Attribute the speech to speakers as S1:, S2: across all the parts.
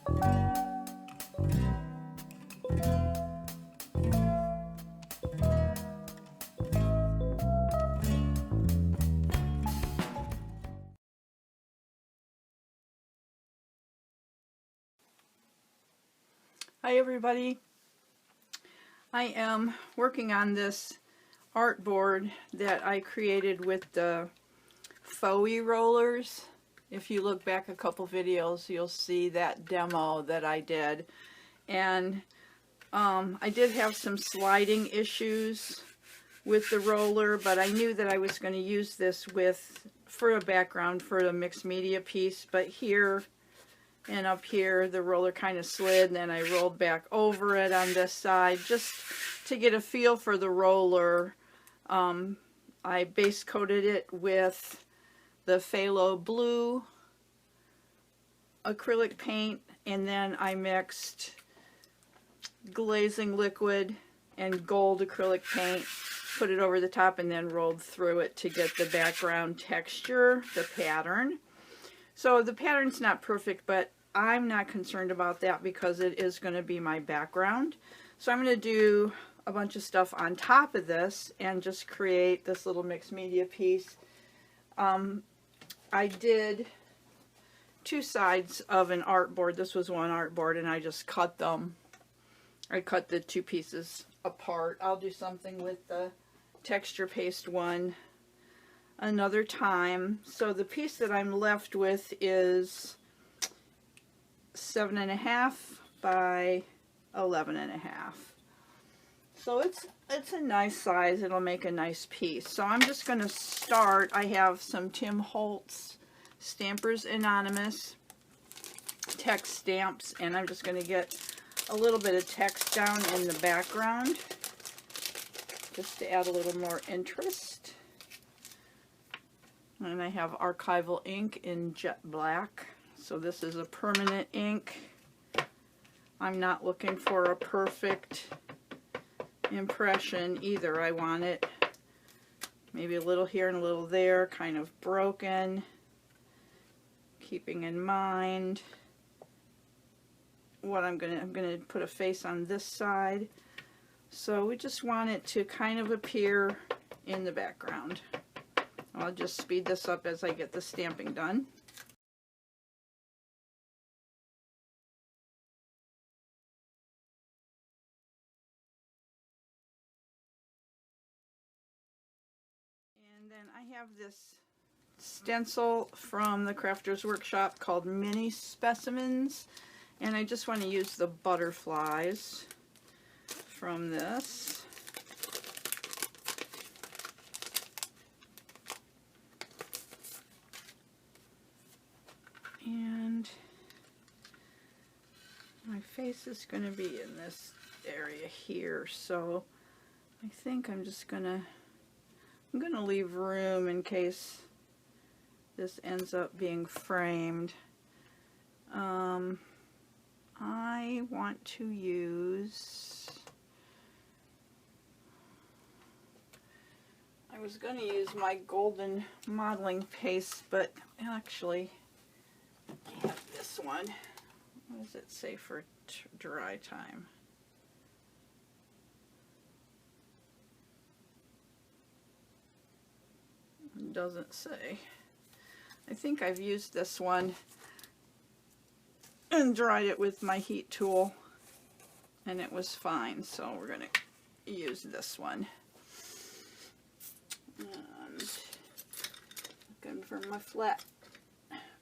S1: Hi everybody. I am working on this artboard that I created with the fauxy rollers. If you look back a couple videos, you'll see that demo that I did. And I did have some sliding issues with the roller, but I knew that I was going to use this for a background for the mixed media piece. But here and up here the roller kind of slid, and then I rolled back over it on this side just to get a feel for the roller. I base coated it with the phthalo blue acrylic paint, and then I mixed glazing liquid and gold acrylic paint, put it over the top, and then rolled through it to get the background texture, the pattern. So the pattern's not perfect, but I'm not concerned about that because it is going to be my background. So I'm going to do a bunch of stuff on top of this and just create this little mixed media piece. I did two sides of an artboard. This was one artboard, and I just cut them. I cut the two pieces apart. I'll do something with the texture paste one another time. So the piece that I'm left with is 7.5 by 11.5. So it's a nice size. It'll make a nice piece. So I'm just going to start. I have some Tim Holtz Stampers Anonymous text stamps, and I'm just going to get a little bit of text down in the background just to add a little more interest. And I have archival ink in jet black. So this is a permanent ink. I'm not looking for a perfect impression either. I want it maybe a little here and a little there, kind of broken, keeping in mind what I'm gonna put a face on this side. So we just want it to kind of appear in the background. I'll just speed this up as I get the stamping done. And then I have this stencil from the Crafters Workshop called Mini Specimens, and I just want to use the butterflies from this. And my face is going to be in this area here, so I think I'm just going to leave room in case this ends up being framed. I want to use, I was going to use my golden modeling paste, but actually I have this one. What does it say for dry time? It doesn't say. I think I've used this one and dried it with my heat tool, and it was fine. So we're going to use this one. And looking for my flat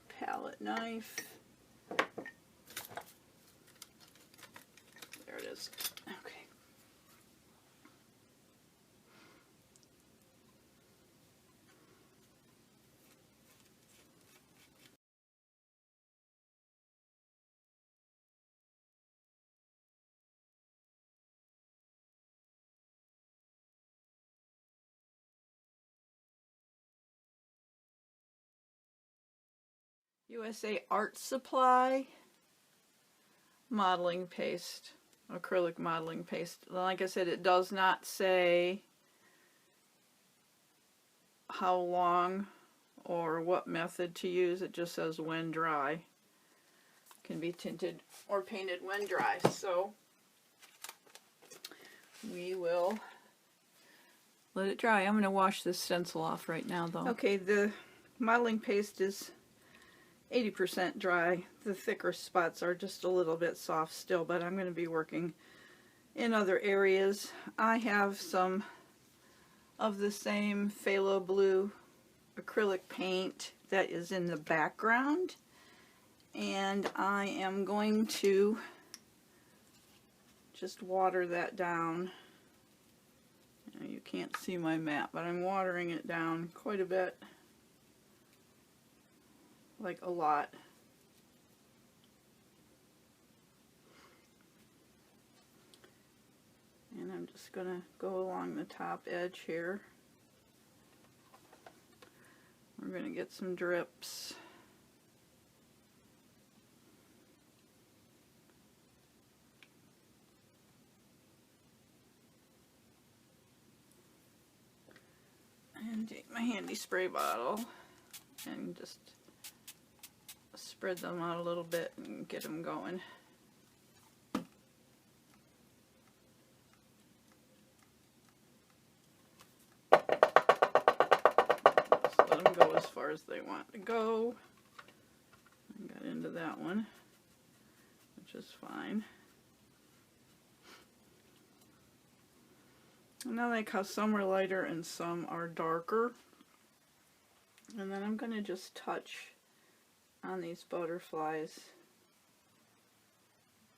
S1: palette knife. There it is. Okay. USA Art Supply modeling paste, acrylic modeling paste. Like I said, it does not say how long or what method to use. It just says when dry. can be tinted or painted when dry. So we will let it dry. I'm going to wash this stencil off right now though. Okay, the modeling paste is 80% dry. The thicker spots are just a little bit soft still, but I'm going to be working in other areas. I have some of the same phthalo blue acrylic paint that is in the background, and I am going to just water that down. You can't see my mat, but I'm watering it down quite a bit, like a lot. And I'm just going to go along the top edge here. We're going to get some drips. And take my handy spray bottle and just spread them out a little bit and get them going. Just let them go as far as they want to go. I got into that one, which is fine. And I like how some are lighter and some are darker. And then I'm going to just touch on these butterflies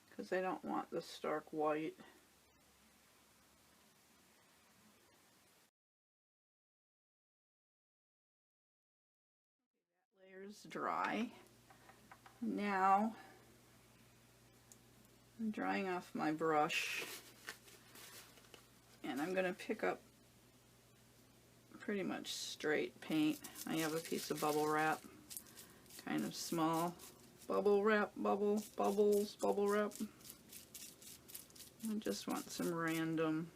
S1: because I don't want the stark white. That layer's dry. Now I'm drying off my brush, and I'm going to pick up pretty much straight paint. I have a piece of bubble wrap, kind of small bubble wrap, bubble wrap. I just want some random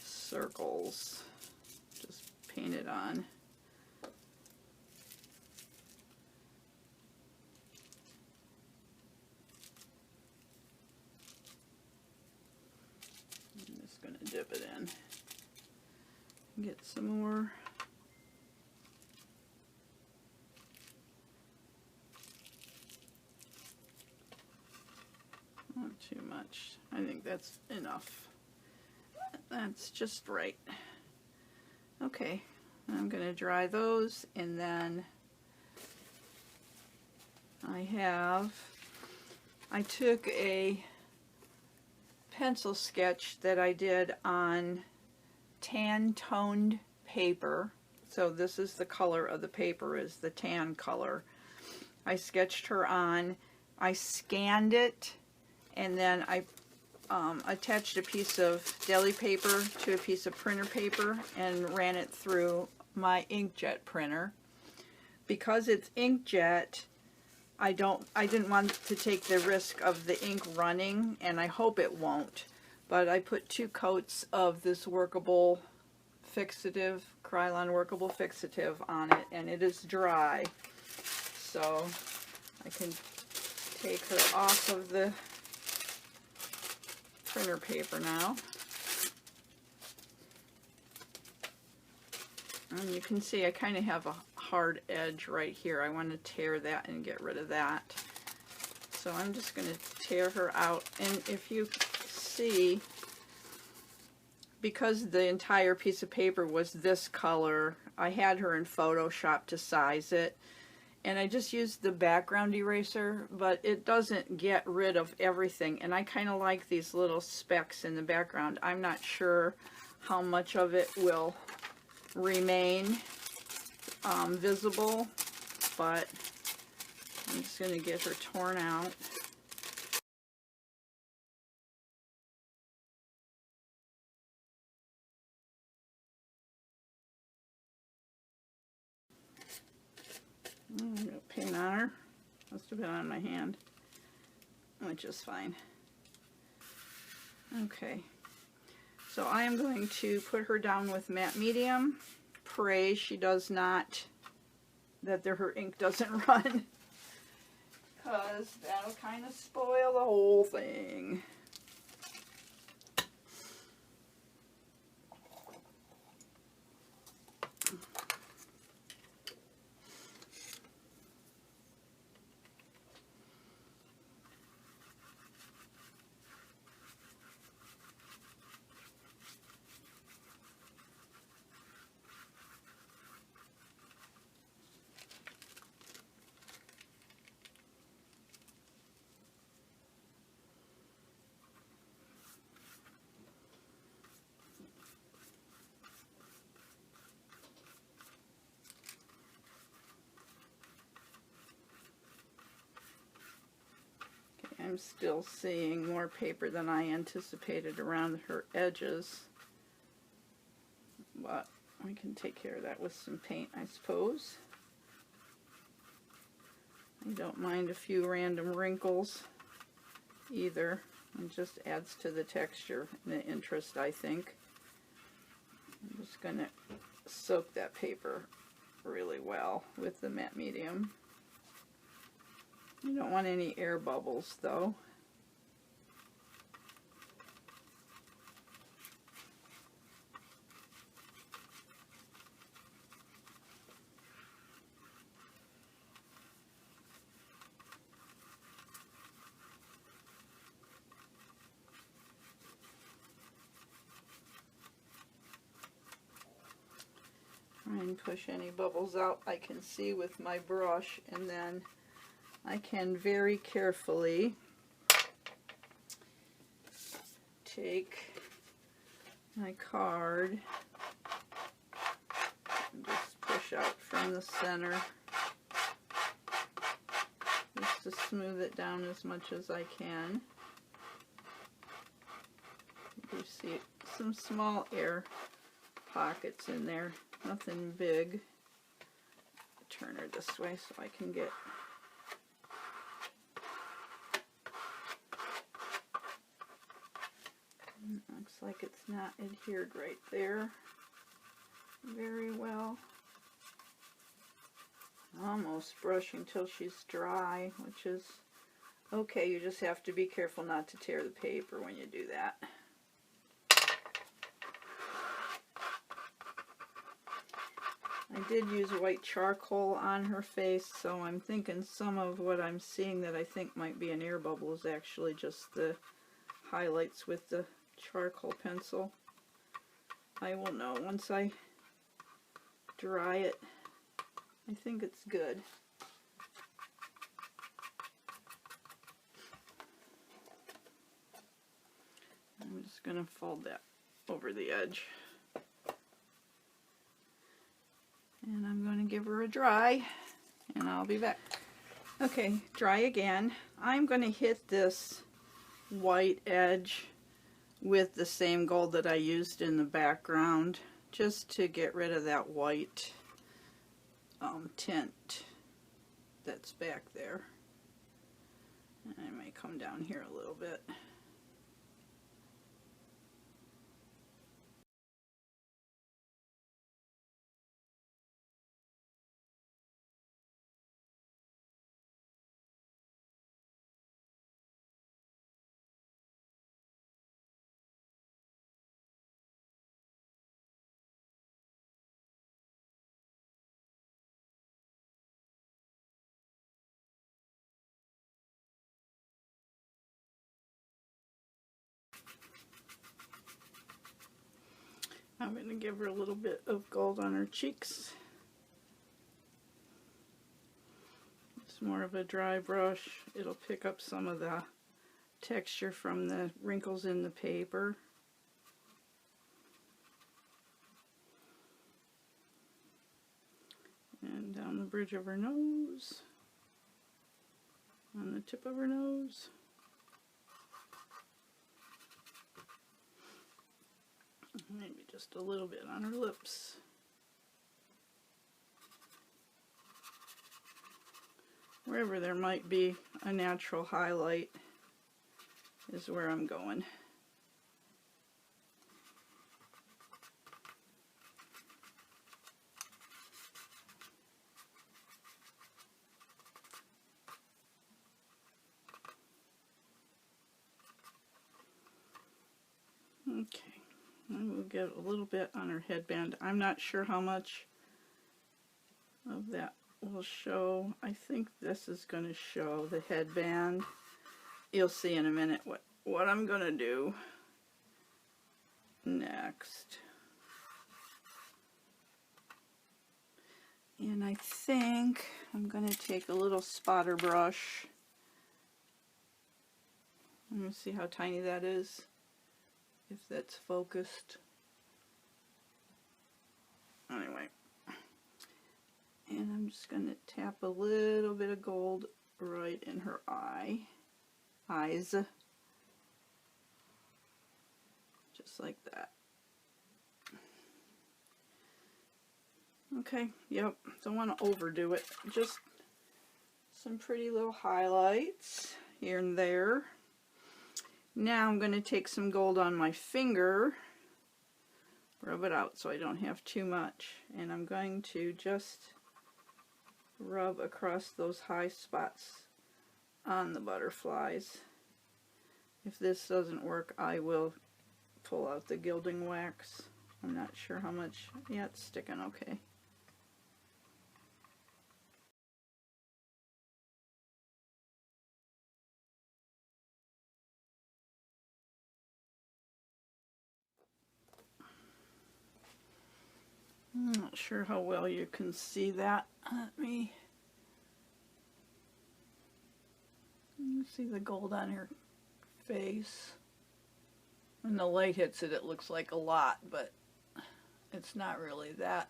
S1: circles, just paint it on. I'm just going to dip it in. Get some more. Not too much. I think that's enough. That's just right. Okay, I'm going to dry those, and then I took a pencil sketch that I did on tan toned paper. So this is the color of the paper, is the tan color. I sketched her on, I scanned it, and then I attached a piece of deli paper to a piece of printer paper and ran it through my inkjet printer. Because it's inkjet, I didn't want to take the risk of the ink running, and I hope it won't. But I put 2 coats of this workable fixative, Krylon workable fixative on it, and it is dry. So I can take her off of the printer paper now. And you can see I kind of have a hard edge right here. I want to tear that and get rid of that. So I'm just going to tear her out, and if you see, because the entire piece of paper was this color, I had her in Photoshop to size it, and I just used the background eraser, but it doesn't get rid of everything, and I kind of like these little specks in the background. I'm not sure how much of it will remain visible, but I'm just going to get her torn out. I'm going to paint on her. Must have been on my hand, which is fine. Okay, so I am going to put her down with matte medium. Pray she does not, that her ink doesn't run, because because that'll kind of spoil the whole thing. I'm still seeing more paper than I anticipated around her edges, but we can take care of that with some paint, I suppose. I don't mind a few random wrinkles either. It just adds to the texture and the interest, I think. I'm just going to soak that paper really well with the matte medium. You don't want any air bubbles though. Try and push any bubbles out I can see with my brush, and then I can very carefully take my card and just push out from the center just to smooth it down as much as I can. You see some small air pockets in there, nothing big. Turn her this way so I can get looks like it's not adhered right there very well. Almost brushing till she's dry, which is okay. You just have to be careful not to tear the paper when you do that. I did use white charcoal on her face, so I'm thinking some of what I'm seeing that I think might be an air bubble is actually just the highlights with the charcoal pencil. I will know once I dry it. I think it's good. I'm just going to fold that over the edge. And I'm going to give her a dry, and I'll be back. Okay, dry again. I'm going to hit this white edge with the same gold that I used in the background, just to get rid of that white tint that's back there. And I may come down here a little bit. I'm going to give her a little bit of gold on her cheeks. It's more of a dry brush. It'll pick up some of the texture from the wrinkles in the paper. And down the bridge of her nose, on the tip of her nose. Maybe just a little bit on her lips. Wherever there might be a natural highlight is where I'm going. Okay, I will get a little bit on her headband. I'm not sure how much of that will show. I think this is going to show the headband. You'll see in a minute what I'm going to do next. And I think I'm going to take a little spotter brush. Let me see how tiny that is, if that's focused. Anyway, and I'm just going to tap a little bit of gold right in her eyes, just like that. Okay, yep, don't want to overdo it, just some pretty little highlights here and there. Now I'm going to take some gold on my finger, rub it out so I don't have too much, and I'm going to just rub across those high spots on the butterflies. If this doesn't work, I will pull out the gilding wax. I'm not sure how much. Yeah, it's sticking okay. I'm not sure how well you can see that. Let me see the gold on her face. When the light hits it, it looks like a lot, but it's not really that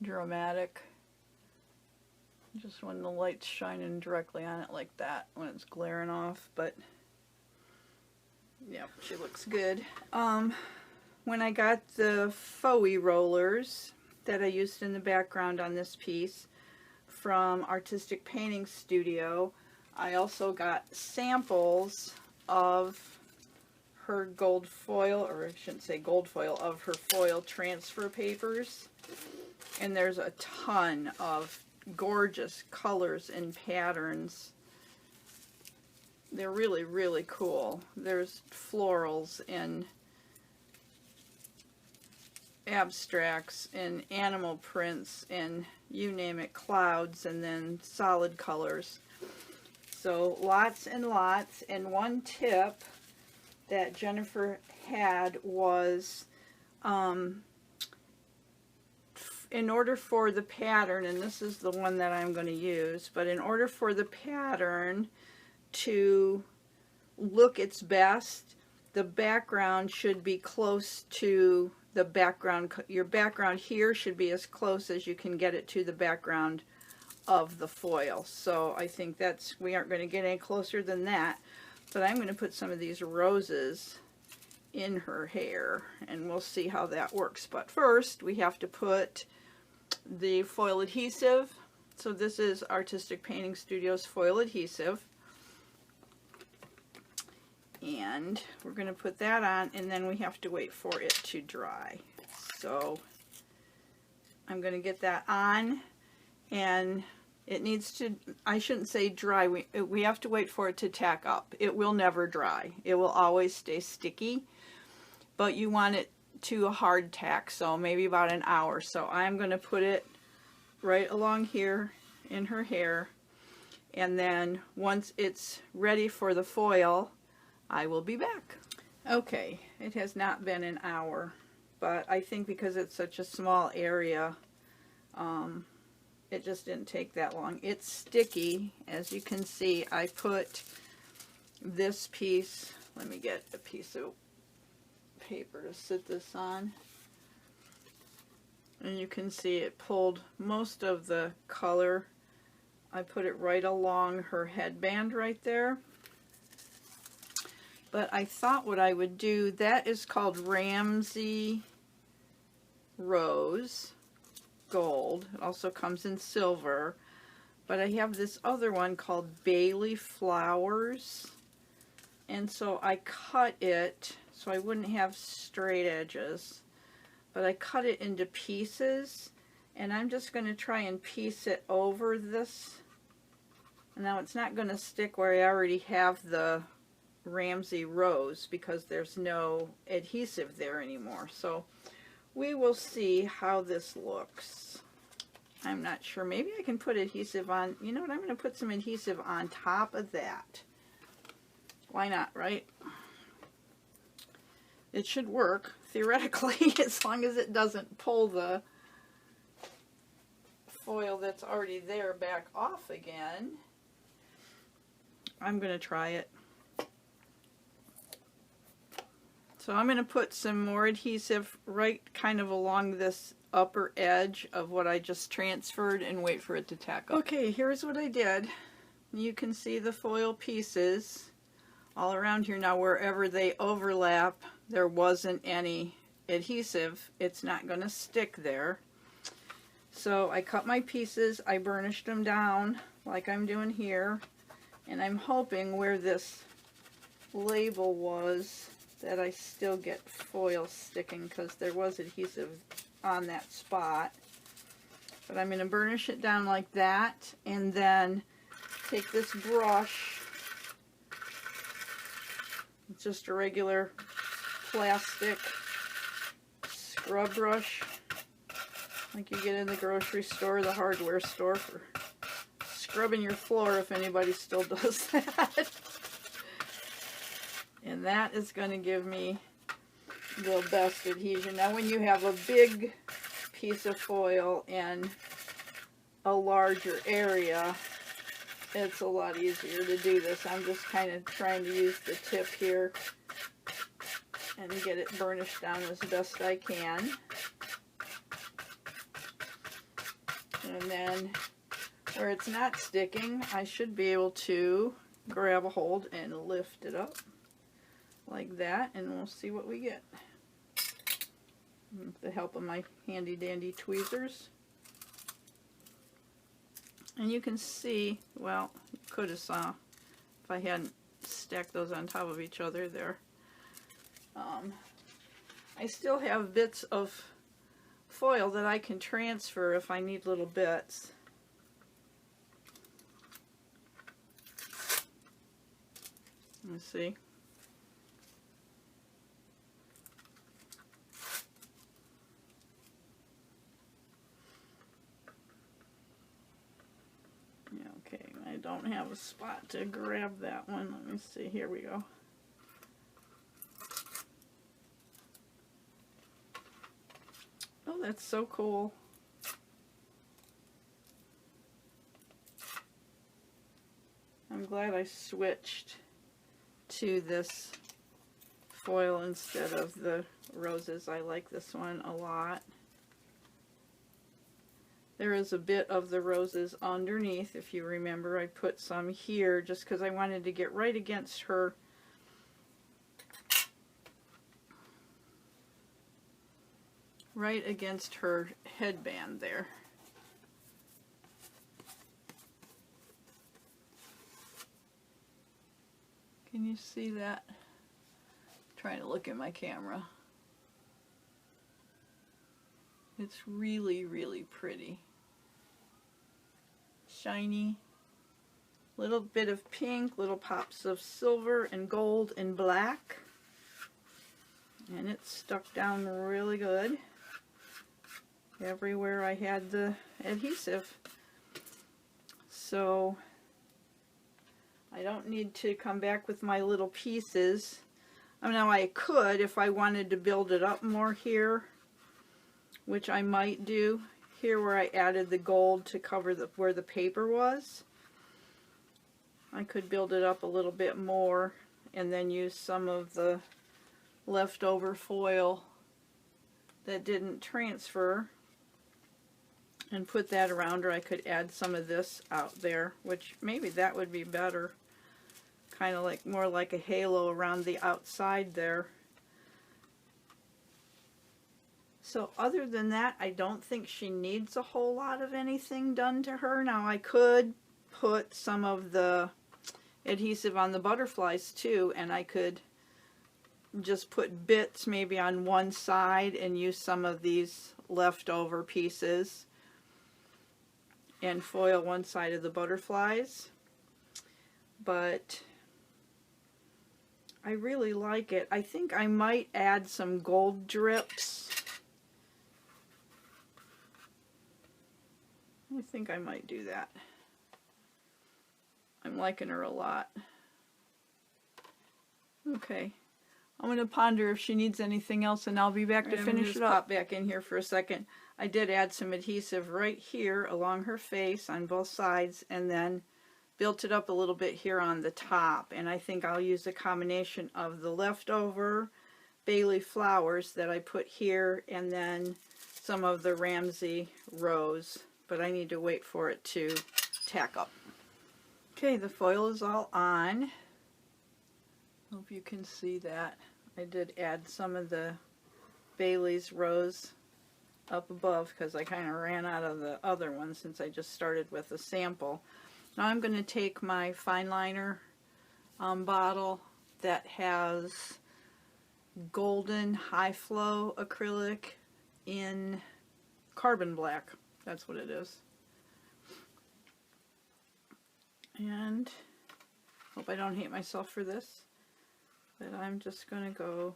S1: dramatic. Just when the light's shining directly on it like that, when it's glaring off, but yeah, she looks good. When I got the fauxy rollers that I used in the background on this piece from Artistic Painting Studio, I also got samples of her gold foil, or I shouldn't say gold foil, of her foil transfer papers. And there's a ton of gorgeous colors and patterns. They're really, really cool. There's florals and abstracts and animal prints and you name it, clouds, and then solid colors. So lots and lots. And one tip that Jennifer had was in order for the pattern, and this is the one that I'm going to use, but in order for the pattern to look its best, the background should be close to the background. Your background here should be as close as you can get it to the background of the foil. So I think we aren't going to get any closer than that, but I'm going to put some of these roses in her hair and we'll see how that works. But first we have to put the foil adhesive. So this is Artistic Painting Studio's foil adhesive, and we're going to put that on, and then we have to wait for it to dry. So I'm going to get that on, and it needs to, I shouldn't say dry, we have to wait for it to tack up. It will never dry. It will always stay sticky, but you want it to a hard tack, so maybe about an hour. So I'm going to put it right along here in her hair, and then once it's ready for the foil, I will be back. Okay, it has not been an hour, but I think because it's such a small area, it just didn't take that long. It's sticky, as you can see. I put this piece, let me get a piece of paper to sit this on, and you can see it pulled most of the color. I put it right along her headband right there. But I thought what I would do, that is called Ramsey Rose Gold. It also comes in silver. But I have this other one called Bailey Flowers. And so I cut it so I wouldn't have straight edges. But I cut it into pieces. And I'm just going to try and piece it over this. Now it's not going to stick where I already have the Ramsey rose because there's no adhesive there anymore. So we will see how this looks. I'm not sure. Maybe I can put adhesive on. You know what? I'm going to put some adhesive on top of that. Why not, right? It should work, theoretically, as long as it doesn't pull the foil that's already there back off again. I'm going to try it. So I'm going to put some more adhesive right kind of along this upper edge of what I just transferred and wait for it to tack up. Okay, here's what I did. You can see the foil pieces all around here. Now wherever they overlap, there wasn't any adhesive. It's not going to stick there. So I cut my pieces, I burnished them down like I'm doing here, and I'm hoping where this label was that I still get foil sticking because there was adhesive on that spot. But I'm going to burnish it down like that, and then take this brush, it's just a regular plastic scrub brush like you get in the grocery store, the hardware store, for scrubbing your floor, if anybody still does that. And that is going to give me the best adhesion. Now when you have a big piece of foil in a larger area, it's a lot easier to do this. I'm just kind of trying to use the tip here and get it burnished down as best I can. And then where it's not sticking, I should be able to grab a hold and lift it up like that, and we'll see what we get. With the help of my handy dandy tweezers. And you can see, well, you could have saw if I hadn't stacked those on top of each other there. I still have bits of foil that I can transfer if I need little bits. Let's see. Yeah, okay, I don't have a spot to grab that one. Let me see, here we go. Oh, that's so cool. I'm glad I switched to this foil instead of the roses. I like this one a lot. There is a bit of the roses underneath. If you remember, I put some here just because I wanted to get right against her headband there. Can you see that? I'm trying to look at my camera. It's really, really pretty. Shiny. Little bit of pink, little pops of silver and gold and black. And it's stuck down really good everywhere I had the adhesive. So I don't need to come back with my little pieces. Now I could if I wanted to build it up more here, which I might do. Here where I added the gold to cover where the paper was, I could build it up a little bit more and then use some of the leftover foil that didn't transfer and put that around, or I could add some of this out there, which maybe that would be better. Kind of like more like a halo around the outside there. So other than that, I don't think she needs a whole lot of anything done to her. Now I could put some of the adhesive on the butterflies too, and I could just put bits maybe on one side and use some of these leftover pieces and foil one side of the butterflies. But I really like it. I think I might add some gold drips. I think I might do that. I'm liking her a lot. Okay. I'm going to ponder if she needs anything else, and I'll be back to finish it up. Pop back in here for a second. I did add some adhesive right here along her face on both sides, and then built it up a little bit here on the top. And I think I'll use a combination of the leftover bay leaf flowers that I put here, and then some of the Ramsey rose. But I need to wait for it to tack up. Okay, the foil is all on. Hope you can see that. I did add some of the Bailey's rose up above because I kind of ran out of the other one since I just started with a sample. Now I'm going to take my fine liner bottle that has golden high flow acrylic in carbon black. That's what it is. And hope I don't hate myself for this. But I'm just going to go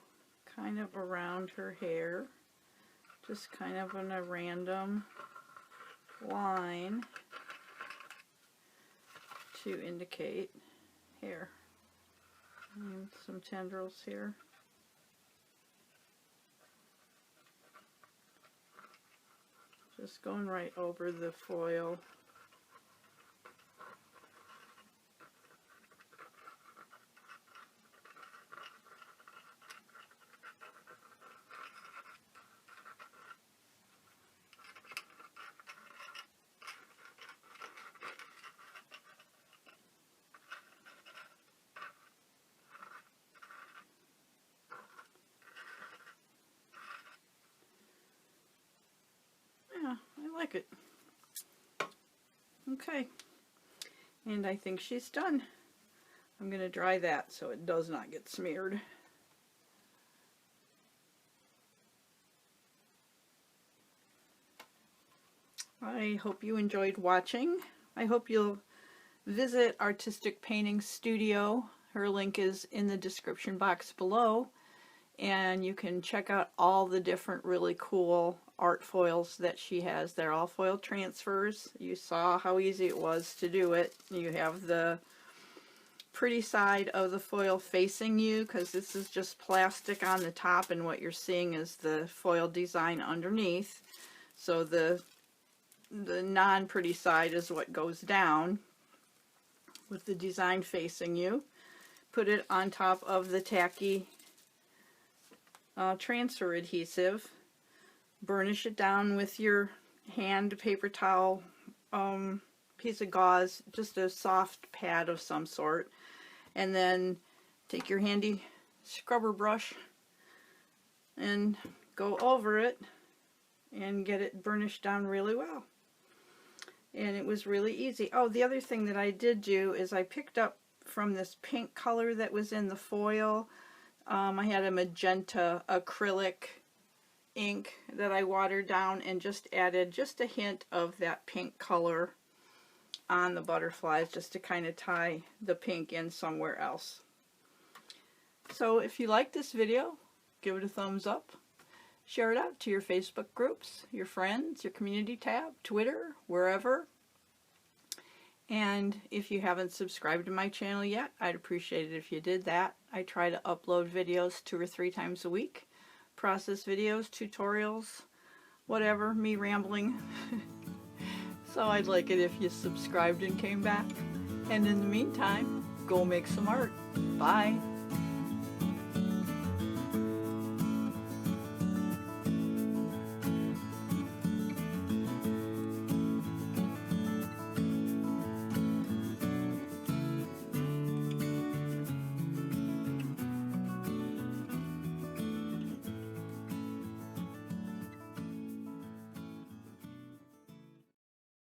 S1: kind of around her hair, just kind of on a random line to indicate hair. And some tendrils here. Just going right over the foil. I like it. Okay, and I think she's done. I'm going to dry that so it does not get smeared. I hope you enjoyed watching. I hope you'll visit Artistic Painting Studio. Her link is in the description box below, and you can check out all the different really cool art foils that she has. They're all foil transfers. You saw how easy it was to do it. You have the pretty side of the foil facing you because this is just plastic on the top, and what you're seeing is the foil design underneath. So the non-pretty side is what goes down with the design facing you. Put it on top of the tacky transfer adhesive. Burnish it down with your hand paper towel, piece of gauze, just a soft pad of some sort, and then take your handy scrubber brush and go over it and get it burnished down really well. And it was really easy. Oh, the other thing that I did do is I picked up from this pink color that was in the foil. I had a magenta acrylic ink that I watered down and just added just a hint of that pink color on the butterflies just to kind of tie the pink in somewhere else. So if you like this video, give it a thumbs up. Share it out to your Facebook groups, your friends, your community tab, Twitter, wherever. And if you haven't subscribed to my channel yet, I'd appreciate it if you did that. I try to upload videos 2 or 3 times a week. Process videos, tutorials, whatever, me rambling. So I'd like it if you subscribed and came back. And in the meantime, go make some art. Bye.